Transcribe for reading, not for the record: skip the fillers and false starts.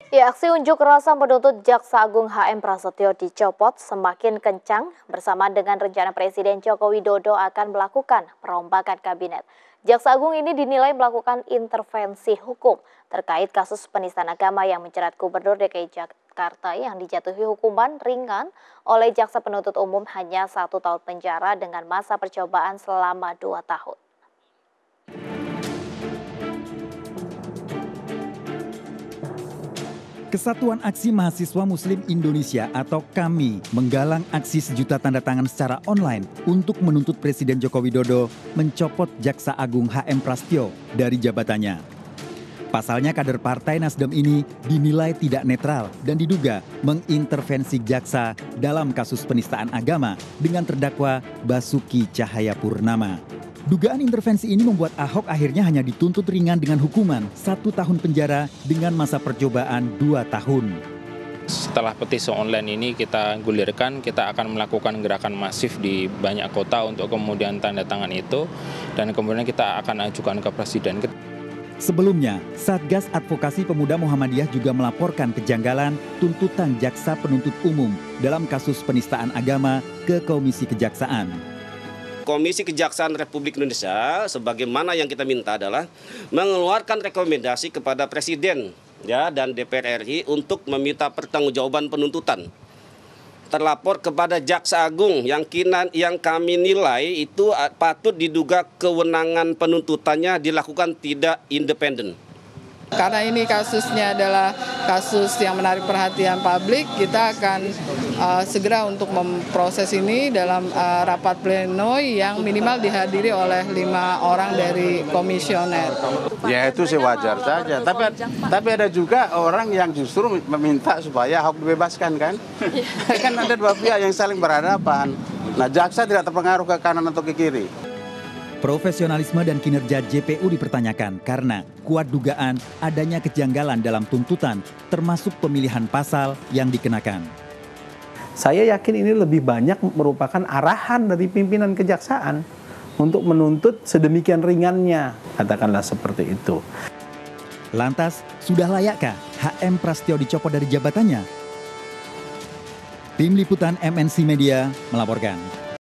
Ya, aksi unjuk rasa menuntut Jaksa Agung HM Prasetyo dicopot semakin kencang bersama dengan rencana Presiden Joko Widodo akan melakukan perombakan kabinet. Jaksa Agung ini dinilai melakukan intervensi hukum terkait kasus penistaan agama yang menjerat Gubernur DKI Jakarta yang dijatuhi hukuman ringan oleh Jaksa Penuntut Umum hanya 1 tahun penjara dengan masa percobaan selama 2 tahun. Kesatuan Aksi Mahasiswa Muslim Indonesia atau KAMI menggalang aksi sejuta tanda tangan secara online untuk menuntut Presiden Joko Widodo mencopot Jaksa Agung HM Prasetyo dari jabatannya. Pasalnya kader Partai Nasdem ini dinilai tidak netral dan diduga mengintervensi jaksa dalam kasus penistaan agama dengan terdakwa Basuki Cahayapurnama. Dugaan intervensi ini membuat Ahok akhirnya hanya dituntut ringan dengan hukuman 1 tahun penjara dengan masa percobaan 2 tahun. Setelah petisi online ini kita gulirkan, kita akan melakukan gerakan masif di banyak kota untuk kemudian tanda tangan itu, dan kemudian kita akan ajukan ke Presiden. Sebelumnya, Satgas Advokasi Pemuda Muhammadiyah juga melaporkan kejanggalan tuntutan Jaksa Penuntut Umum dalam kasus penistaan agama ke Komisi Kejaksaan. Komisi Kejaksaan Republik Indonesia sebagaimana yang kita minta adalah mengeluarkan rekomendasi kepada Presiden dan DPR RI untuk meminta pertanggungjawaban penuntutan terlapor kepada Jaksa Agung yang kami nilai itu patut diduga kewenangan penuntutannya dilakukan tidak independen. Karena ini kasusnya adalah kasus yang menarik perhatian publik, kita akan segera untuk memproses ini dalam rapat pleno yang minimal dihadiri oleh 5 orang dari komisioner. Ya itu sih wajar saja, tapi ada juga orang yang justru meminta supaya Ahok dibebaskan kan? Kan ada dua pihak yang saling berhadapan. Nah, jaksa tidak terpengaruh ke kanan atau ke kiri. Profesionalisme dan kinerja JPU dipertanyakan karena kuat dugaan adanya kejanggalan dalam tuntutan termasuk pemilihan pasal yang dikenakan. Saya yakin ini lebih banyak merupakan arahan dari pimpinan kejaksaan untuk menuntut sedemikian ringannya, katakanlah seperti itu. Lantas, sudah layakkah HM Prasetyo dicopot dari jabatannya? Tim Liputan MNC Media melaporkan.